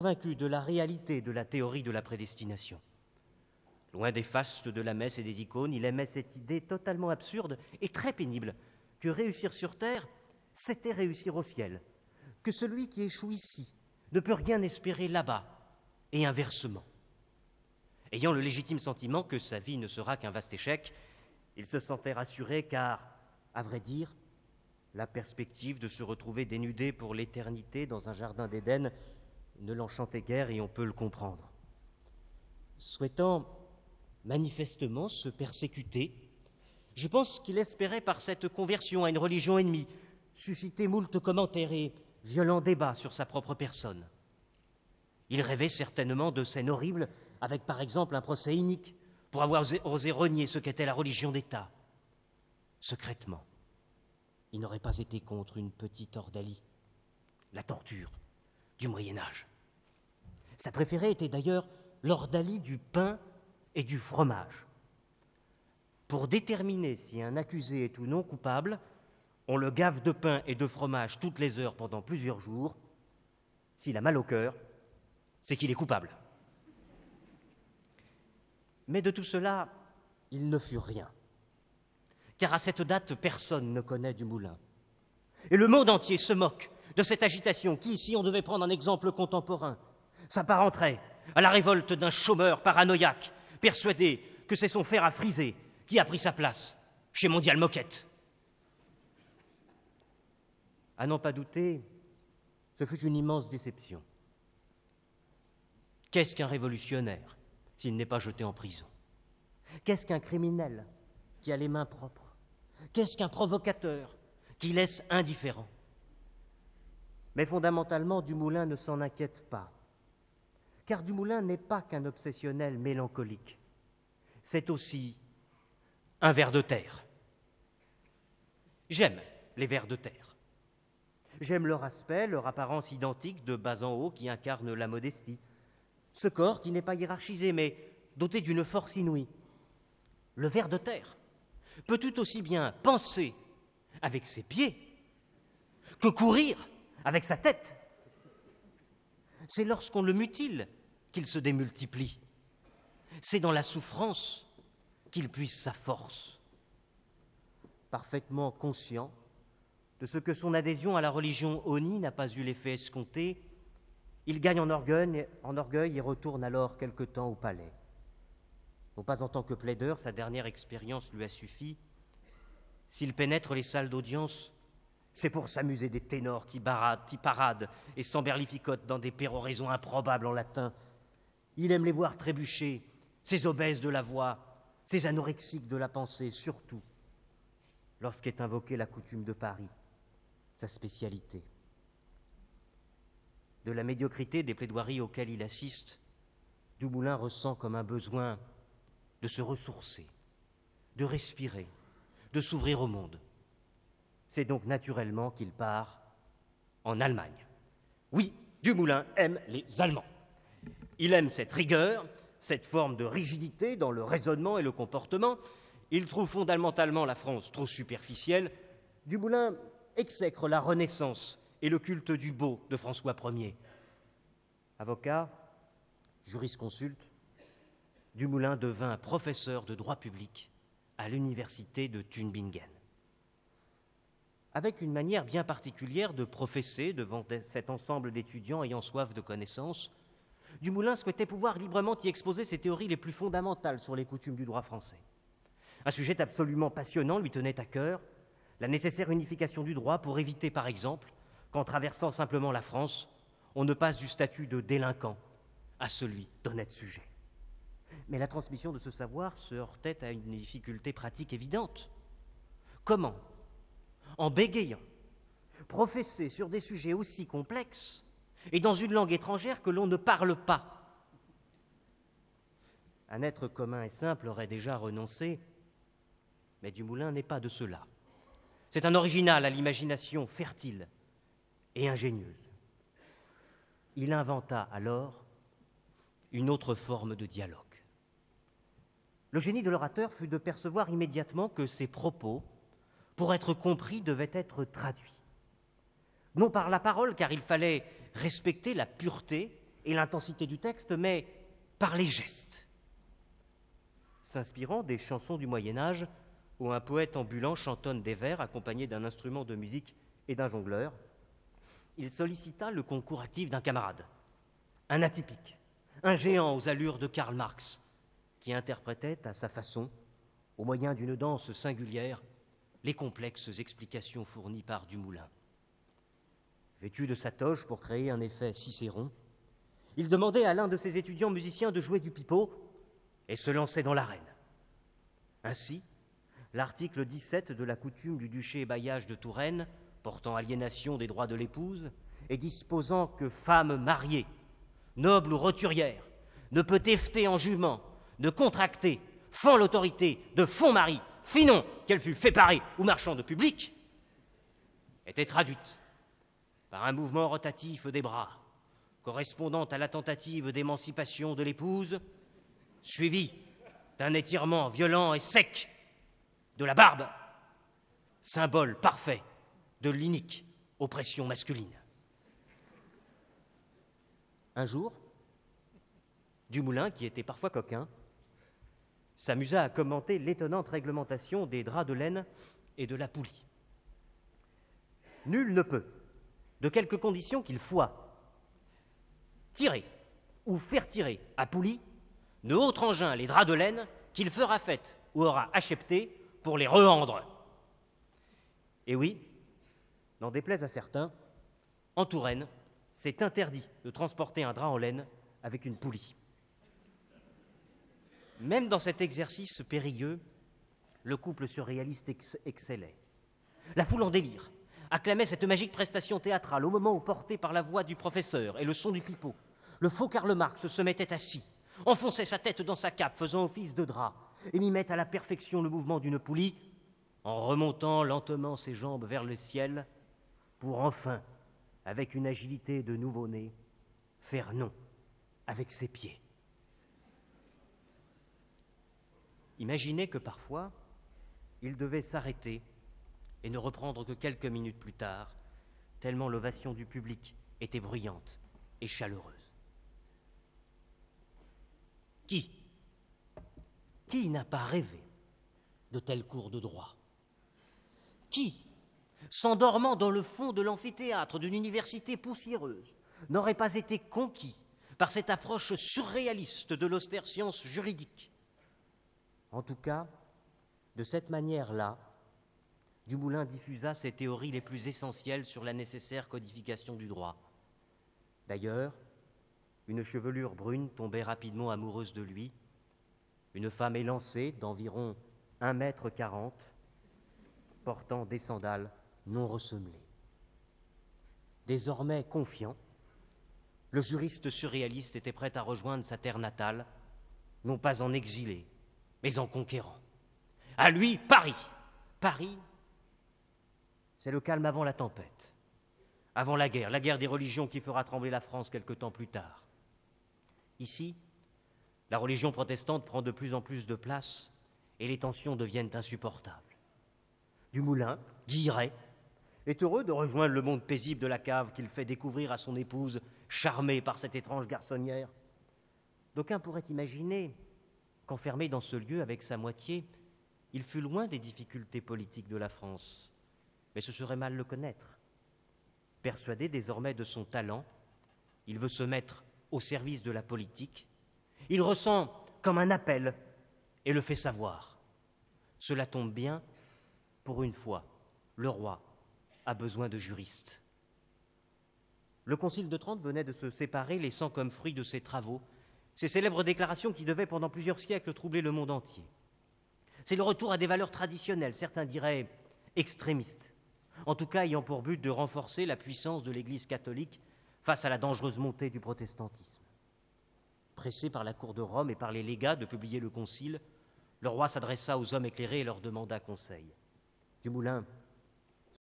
convaincu de la réalité de la théorie de la prédestination. Loin des fastes de la messe et des icônes, il aimait cette idée totalement absurde et très pénible que réussir sur terre, c'était réussir au ciel, que celui qui échoue ici ne peut rien espérer là-bas, et inversement. Ayant le légitime sentiment que sa vie ne sera qu'un vaste échec, il se sentait rassuré car, à vrai dire, la perspective de se retrouver dénudé pour l'éternité dans un jardin d'Éden ne l'enchantait guère et on peut le comprendre. Souhaitant manifestement se persécuter, je pense qu'il espérait par cette conversion à une religion ennemie susciter moult commentaires et violents débats sur sa propre personne. Il rêvait certainement de scènes horribles avec par exemple un procès inique pour avoir osé renier ce qu'était la religion d'État. Secrètement, il n'aurait pas été contre une petite ordalie, la torture du Moyen-Âge. Sa préférée était d'ailleurs l'ordalie du pain et du fromage. Pour déterminer si un accusé est ou non coupable, on le gave de pain et de fromage toutes les heures pendant plusieurs jours. S'il a mal au cœur, c'est qu'il est coupable. Mais de tout cela, il ne fut rien. Car à cette date, personne ne connaît Dumoulin. Et le monde entier se moque de cette agitation qui, si on devait prendre un exemple contemporain, s'apparenterait à la révolte d'un chômeur paranoïaque, persuadé que c'est son fer à friser qui a pris sa place chez Mondial Moquette. À n'en pas douter, ce fut une immense déception. Qu'est-ce qu'un révolutionnaire s'il n'est pas jeté en prison? Qu'est-ce qu'un criminel qui a les mains propres? Qu'est-ce qu'un provocateur qui laisse indifférent? Mais fondamentalement, Dumoulin ne s'en inquiète pas, car Dumoulin n'est pas qu'un obsessionnel mélancolique. C'est aussi un ver de terre. J'aime les vers de terre. J'aime leur aspect, leur apparence identique de bas en haut qui incarne la modestie. Ce corps qui n'est pas hiérarchisé, mais doté d'une force inouïe. Le ver de terre peut tout aussi bien penser avec ses pieds que courir avec sa tête. C'est lorsqu'on le mutile qu'il se démultiplie. C'est dans la souffrance qu'il puise sa force. Parfaitement conscient de ce que son adhésion à la religion Oni n'a pas eu l'effet escompté, il gagne en orgueil et retourne alors quelque temps au palais. Non pas en tant que plaideur, sa dernière expérience lui a suffi. S'il pénètre les salles d'audience, c'est pour s'amuser des ténors qui paradent et s'emberlificotent dans des péroraisons improbables en latin. Il aime les voir trébucher, ces obèses de la voix, ces anorexiques de la pensée, surtout lorsqu'est invoquée la coutume de Paris, sa spécialité. De la médiocrité des plaidoiries auxquelles il assiste, Dumoulin ressent comme un besoin de se ressourcer, de respirer, de s'ouvrir au monde. C'est donc naturellement qu'il part en Allemagne. Oui, Dumoulin aime les Allemands. Il aime cette rigueur, cette forme de rigidité dans le raisonnement et le comportement. Il trouve fondamentalement la France trop superficielle. Dumoulin exècre la Renaissance et le culte du beau de François Ier. Avocat, jurisconsulte, Dumoulin devint professeur de droit public à l'université de Tübingen. Avec une manière bien particulière de professer devant cet ensemble d'étudiants ayant soif de connaissances, Dumoulin souhaitait pouvoir librement y exposer ses théories les plus fondamentales sur les coutumes du droit français. Un sujet absolument passionnant lui tenait à cœur, la nécessaire unification du droit pour éviter, par exemple, qu'en traversant simplement la France, on ne passe du statut de délinquant à celui d'honnête sujet. Mais la transmission de ce savoir se heurtait à une difficulté pratique évidente. Comment, en bégayant, professer sur des sujets aussi complexes et dans une langue étrangère que l'on ne parle pas? Un être commun et simple aurait déjà renoncé, mais Dumoulin n'est pas de cela. C'est un original à l'imagination fertile et ingénieuse. Il inventa alors une autre forme de dialogue. Le génie de l'orateur fut de percevoir immédiatement que ses propos, pour être compris, devaient être traduits. Non par la parole, car il fallait respecter la pureté et l'intensité du texte, mais par les gestes. S'inspirant des chansons du Moyen-Âge, où un poète ambulant chantonne des vers accompagné d'un instrument de musique et d'un jongleur, il sollicita le concours actif d'un camarade, un atypique, un géant aux allures de Karl Marx, qui interprétait à sa façon, au moyen d'une danse singulière, les complexes explications fournies par Dumoulin. Vêtu de sa toge pour créer un effet Cicéron, il demandait à l'un de ses étudiants musiciens de jouer du pipeau et se lançait dans l'arène. Ainsi, l'article 17 de la coutume du duché-bailliage de Touraine, portant aliénation des droits de l'épouse, et disposant que femme mariée, noble ou roturière, ne peut effter en jugement, ne contracter, fend l'autorité de fond mari, finon qu'elle fût fait parer ou marchande public, était traduite par un mouvement rotatif des bras, correspondant à la tentative d'émancipation de l'épouse, suivi d'un étirement violent et sec de la barbe, symbole parfait de l'inique oppression masculine. Un jour, Dumoulin, qui était parfois coquin, s'amusa à commenter l'étonnante réglementation des draps de laine et de la poulie. Nul ne peut, de quelque condition qu'il soit, tirer ou faire tirer à poulie de autre engin les draps de laine qu'il fera faite ou aura acheté pour les revendre. Et oui, n'en déplaise à certains, en Touraine, c'est interdit de transporter un drap en laine avec une poulie. Même dans cet exercice périlleux, le couple surréaliste excellait. La foule en délire acclamait cette magique prestation théâtrale au moment où, porté par la voix du professeur et le son du pipeau, le faux Karl Marx se mettait assis, enfonçait sa tête dans sa cape faisant office de drap et mimait à la perfection le mouvement d'une poulie en remontant lentement ses jambes vers le ciel pour enfin, avec une agilité de nouveau-né, faire non avec ses pieds. Imaginez que parfois, il devait s'arrêter et ne reprendre que quelques minutes plus tard, tellement l'ovation du public était bruyante et chaleureuse. Qui n'a pas rêvé de tels cours de droit? Qui, s'endormant dans le fond de l'amphithéâtre d'une université poussiéreuse, n'aurait pas été conquis par cette approche surréaliste de l'austère science juridique? En tout cas, de cette manière-là, Dumoulin diffusa ses théories les plus essentielles sur la nécessaire codification du droit. D'ailleurs, une chevelure brune tombait rapidement amoureuse de lui, une femme élancée d'environ 1,40 m, portant des sandales non ressemelées. Désormais confiant, le juriste surréaliste était prêt à rejoindre sa terre natale, non pas en exilé, mais en conquérant. À lui, Paris. Paris, c'est le calme avant la tempête, avant la guerre des religions qui fera trembler la France quelque temps plus tard. Ici, la religion protestante prend de plus en plus de place et les tensions deviennent insupportables. Dumoulin, Guilleret, est heureux de rejoindre le monde paisible de la cave qu'il fait découvrir à son épouse, charmée par cette étrange garçonnière. D'aucuns pourraient imaginer qu'enfermé dans ce lieu avec sa moitié, il fut loin des difficultés politiques de la France. Mais ce serait mal le connaître. Persuadé désormais de son talent, il veut se mettre au service de la politique. Il ressent comme un appel et le fait savoir. Cela tombe bien, pour une fois, le roi a besoin de juristes. Le Concile de Trente venait de se séparer, laissant comme fruit de ses travaux ces célèbres déclarations qui devaient pendant plusieurs siècles troubler le monde entier. C'est le retour à des valeurs traditionnelles, certains diraient extrémistes, en tout cas ayant pour but de renforcer la puissance de l'Église catholique face à la dangereuse montée du protestantisme. Pressé par la cour de Rome et par les légats de publier le concile, le roi s'adressa aux hommes éclairés et leur demanda conseil. Dumoulin